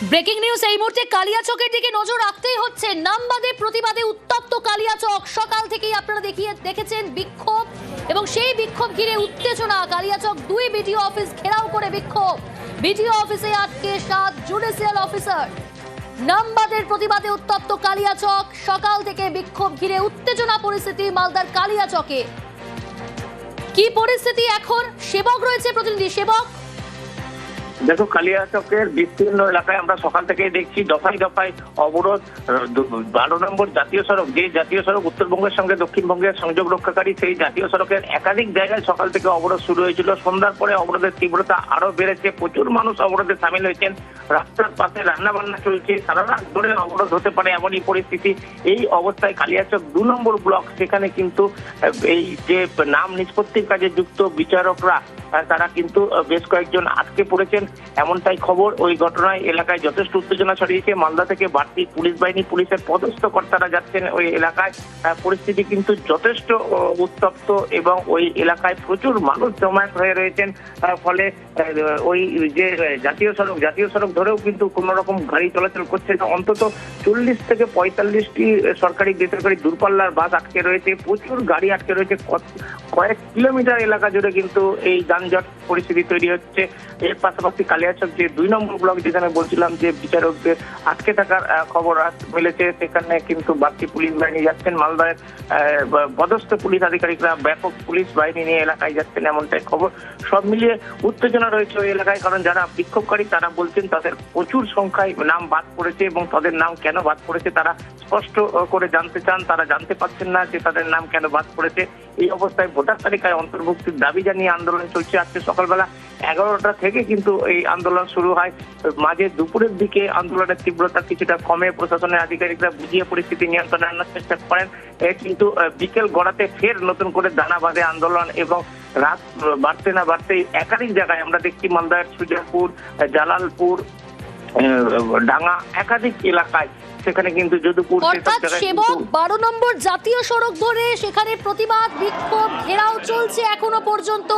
Breaking news এই মুহূর্তে কালিয়াচকের দিকে নজর রাখতেই হচ্ছে। নামবাদে প্রতিবাদে উত্তপ্ত কালিয়াচক। সকাল থেকেই আপনারা দেখেছেন বিক্ষোভ এবং সেই বিক্ষোভ ঘিরে উত্তেজনা। কালিয়াচক 2 বিডিও অফিস ঘেরাও করে বিক্ষোভ। বিডিও অফিসে আটকে 7 জুডিশিয়াল অফিসার। নামবাদের প্রতিবাদে উত্তপ্ত কালিয়াচক। সকাল থেকে বিক্ষোভ ঘিরে উত্তেজনা পরিস্থিতি মালদার কালিয়াচকে। কি পরিস্থিতি এখন? সেবক রয়েছে প্রতিনিধি। সেবক, দেখো, কালিয়াচকের বিস্তীর্ণ এলাকায় আমরা সকাল থেকেই দেখছি দফায় দফায় অবরোধ। 12 নম্বর জাতীয় সড়ক, যে জাতীয় সড়ক উত্তরবঙ্গের সঙ্গে দক্ষিণবঙ্গের সংযোগ রক্ষাকারী, সেই জাতীয় সড়কের একাধিক জায়গায় সকাল থেকে অবরোধ শুরু হয়েছিল। সন্ধ্যার পরে অবরোধের তীব্রতা আরো বেড়েছে। প্রচুর মানুষ অবরোধে সামিল হয়েছেন। রাস্তার পাশে রান্না বান্না চলছে। সারা রাত ধরে অবরোধ হতে পারে এমনই পরিস্থিতি। এই অবস্থায় কালিয়াচক 2 নম্বর ব্লক, সেখানে কিন্তু এই যে নাম নিষ্পত্তির কাজে যুক্ত বিচারকরা, তারা কিন্তু বেশ কয়েকজন আটকে পড়েছেন এমনটাই খবর। ওই ঘটনায় এলাকায় যথেষ্ট উত্তেজনা ছড়িয়েছে। মালদা থেকে বাড়তি পুলিশ বাহিনী, পুলিশের পদস্থ কর্তারা যাচ্ছেন ওই এলাকায়। পরিস্থিতি কিন্তু যথেষ্ট উত্তপ্ত এবং ওই এলাকায় প্রচুর মানুষ জমায়েত হয়ে রয়েছেন। ফলে ওই যে জাতীয় সড়ক ধরেও কিন্তু কোনো রকম গাড়ি চলাচল করছে না। অন্তত 40 থেকে 45টি সরকারি বেসরকারি দূরপাল্লার বাস আটকে রয়েছে। প্রচুর গাড়ি আটকে রয়েছে। কয়েক কিলোমিটার এলাকা জুড়ে কিন্তু এই যানজট পরিস্থিতি তৈরি হচ্ছে। এর পাশাপাশি কালিয়াচক যে 2 নম্বর ব্লক, যেখানে বলছিলাম যে বিচারকদের আটকে থাকার খবর মিলেছে, সেখানে কিন্তু বাড়তি পুলিশ বাহিনী যাচ্ছেন। মালদার পদস্থ পুলিশ আধিকারিকরা ব্যাপক পুলিশ বাহিনী নিয়ে এলাকায় যাচ্ছেন এমনটাই খবর। সব মিলিয়ে উত্তেজনা রয়েছে ওই এলাকায়, কারণ যারা বিক্ষোভকারী তারা বলছেন তাদের প্রচুর সংখ্যায় নাম বাদ পড়েছে এবং তাদের নাম কেন বাদ পড়েছে তারা স্পষ্ট করে জানতে চান। তারা জানতে পারছেন না যে তাদের নাম কেন বাদ পড়েছে। এই অবস্থায় ভোটার তালিকায় অন্তর্ভুক্তির দাবি জানিয়ে আন্দোলন চলছে। আজকে সকালবেলা 11টা থেকে কিন্তু এই আন্দোলন শুরু হয়। মাঝে দুপুরের দিকে আন্দোলনের তীব্রতা কিছুটা কমে প্রশাসনের আধিকারিকরা বুঝিয়ে পরিস্থিতি নিয়ন্ত্রণে আনার চেষ্টা করেন। কিন্তু বিকেল গড়াতে ফের নতুন করে দানা বাঁধে আন্দোলন এবং রাত বাড়তে না বাড়তেই একাধিক জায়গায় আমরা দেখছি মালদার সুজাপুর, জালালপুর, ডাঙ্গা, একাধিক এলাকায় সেখানে কিন্তু যদুপুর, অর্থাৎ সেবক 12 নম্বর জাতীয় সড়ক ধরে সেখানে প্রতিবাদ বিক্ষোভ ঘেরাও চলছে এখনো পর্যন্ত।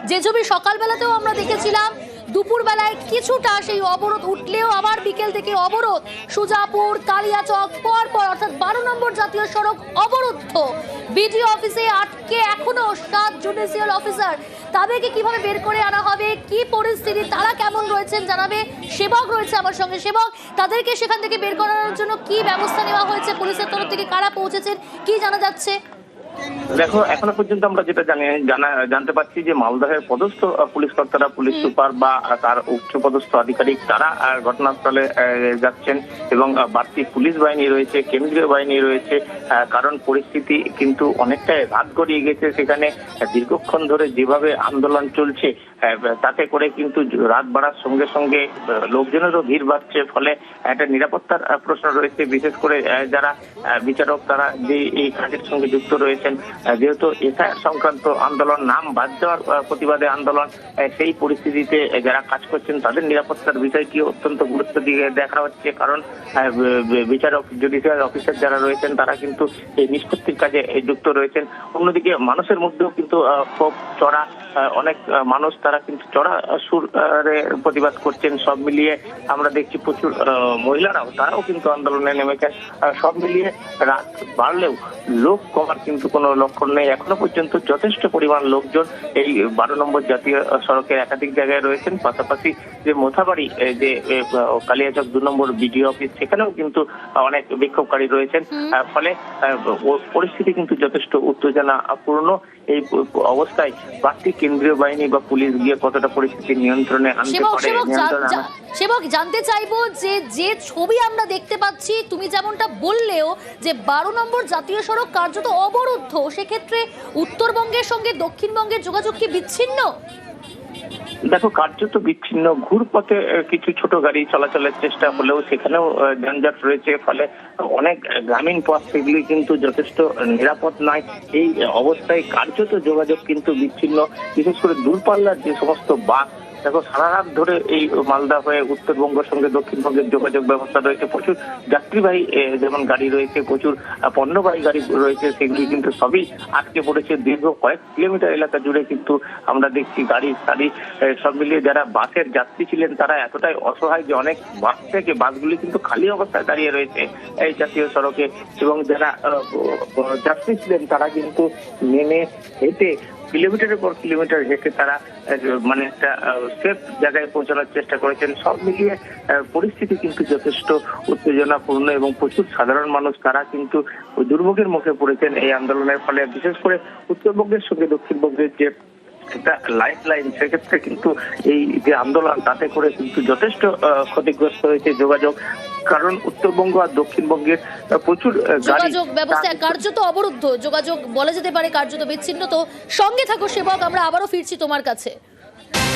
যে ছবি সকালবেলাতেও আমরা দেখেছিলাম, দুপুর বেলায় কিছুটা সেই অবরোধ উঠলেও আবার বিকেল থেকে অবরোধ। সুজাপুর, কালিয়াচক পর অর্থাৎ 12 নম্বর জাতীয় সড়ক অবরুদ্ধ। বিডিও অফিসে আটকে এখনো 7 জুডিশিয়াল অফিসার। তাদেরকে কিভাবে বের করে আনা হবে, কি পরিস্থিতি, তারা কেমন রয়েছেন জানাবে। সেবক রয়েছে আমার সঙ্গে। সেবক, তাদেরকে সেখান থেকে বের করানোর জন্য কি ব্যবস্থা নেওয়া হয়েছে পুলিশের তরফ থেকে? কারা পৌঁছেছেন, কি জানা যাচ্ছে? দেখো, এখনো পর্যন্ত আমরা যেটা জানতে পারছি যে মালদহের পদস্থ পুলিশ কর্তারা, পুলিশ সুপার বা তার উচ্চ পদস্থ আধিকারিক, তারা ঘটনাস্থলে যাচ্ছেন এবং বাড়তি পুলিশ বাহিনী রয়েছে, কেন্দ্রীয় বাহিনী রয়েছে। কারণ পরিস্থিতি কিন্তু অনেকটাই রাত গড়িয়ে গেছে। সেখানে দীর্ঘক্ষণ ধরে যেভাবে আন্দোলন চলছে, তাতে করে কিন্তু রাত বাড়ার সঙ্গে সঙ্গে লোকজনেরও ভিড় বাড়ছে। ফলে একটা নিরাপত্তার প্রশ্ন রয়েছে, বিশেষ করে যারা বিচারক, তারা যে এই কাজের সঙ্গে যুক্ত রয়েছেন। যেহেতু এসআইআর সংক্রান্ত আন্দোলন, নাম বাদ দেওয়ার প্রতিবাদে আন্দোলন, সেই পরিস্থিতিতে যারা কাজ করছেন তাদের নিরাপত্তার বিষয়টি অত্যন্ত গুরুত্ব দিয়ে দেখা হচ্ছে। কারণ বিচারক, জুডিশিয়াল অফিসার যারা রয়েছেন তারা কিন্তু এই নিষ্পত্তির কাজে যুক্ত রয়েছেন। অন্যদিকে মানুষের মধ্যেও কিন্তু খুব চড়া, অনেক মানুষ তারা কিন্তু চড়া সুরে প্রতিবাদ করছেন। সব মিলিয়ে আমরা দেখছি প্রচুর মহিলারাও, তারাও কিন্তু আন্দোলনে নেমেছেন। সব মিলিয়ে রাত বাড়লেও লোক কমার কিন্তু কোনো লক্ষণ নেই। এখনো পর্যন্ত যথেষ্ট পরিমাণ লোকজন এই 12 নম্বর জাতীয় সড়কের একাধিক জায়গায় রয়েছেন। পাশাপাশি যে মোথাবাড়ি, যে কালিয়াচক 2 নম্বর বিডিও অফিস, সেখানেও কিন্তু অনেক বিক্ষোভকারী রয়েছেন। ফলে পরিস্থিতি কিন্তু যথেষ্ট উত্তেজনাপূর্ণ। এই অবস্থায় বাড়তি কেন্দ্রীয় বাহিনী বা পুলিশ গিয়ে কতটা পরিস্থিতি নিয়ন্ত্রণে আনতে পারে। সেবক, জানতে চাইবো যে ছবি আমরা দেখতে পাচ্ছি, তুমি যেমনটা বললেও যে 12 নম্বর জাতীয় সড়ক কার্যত অবরুদ্ধ, সেক্ষেত্রে উত্তরবঙ্গের সঙ্গে দক্ষিণবঙ্গের যোগাযোগ কি বিচ্ছিন্ন? দেখো, কার্যত বিচ্ছিন্ন। ঘুরপথে কিছু ছোট গাড়ি চলাচলের চেষ্টা হলেও সেখানেও যানজট রয়েছে। ফলে অনেক গ্রামীণ পথ, সেগুলি কিন্তু যথেষ্ট নিরাপদ নয়। এই অবস্থায় কার্যত যোগাযোগ কিন্তু বিচ্ছিন্ন। বিশেষ করে দূরপাল্লার যে সমস্ত বাস, দেখো সারা রাত ধরে এই মালদা হয়ে উত্তরবঙ্গের সঙ্গে দক্ষিণবঙ্গের যোগাযোগ ব্যবস্থা রয়েছে, প্রচুর যাত্রীবাহী যেমন গাড়ি রয়েছে, প্রচুর পণ্যবাহী গাড়ি রয়েছে, সেগুলি কিন্তু সবই আটকে পড়েছে। দীর্ঘ কয়েক কিলোমিটার এলাকা জুড়ে কিন্তু আমরা দেখছি গাড়ি সব মিলিয়ে যারা বাসের যাত্রী ছিলেন তারা এতটাই অসহায় যে অনেক বাসগুলি কিন্তু খালি অবস্থায় দাঁড়িয়ে রয়েছে এই জাতীয় সড়কে, এবং যারা যাত্রী ছিলেন তারা কিন্তু নেমে হেঁটে কিলোমিটারের পর কিলোমিটার হেঁটে তারা মানে একটা সেফ জায়গায় পৌঁছানোর চেষ্টা করেছেন। সব মিলিয়ে পরিস্থিতি কিন্তু যথেষ্ট উত্তেজনাপূর্ণ এবং প্রচুর সাধারণ মানুষ তারা কিন্তু দুর্ভোগের মুখে পড়েছেন এই আন্দোলনের ফলে। বিশেষ করে উত্তরবঙ্গের সঙ্গে দক্ষিণবঙ্গের যে একটা লাইফ লাইন, সেক্ষেত্রে কিন্তু এই যে আন্দোলন তাতে করে কিন্তু যথেষ্ট ক্ষতিগ্রস্ত হয়েছে যোগাযোগ, কারণ উত্তরবঙ্গ আর দক্ষিণবঙ্গের প্রচুর যোগাযোগ ব্যবস্থা কার্যত অবরুদ্ধ, যোগাযোগ বলা যেতে পারে কার্যত বিচ্ছিন্ন। তো সঙ্গে থাকো সেবক, আমরা আবারও ফিরছি তোমার কাছে।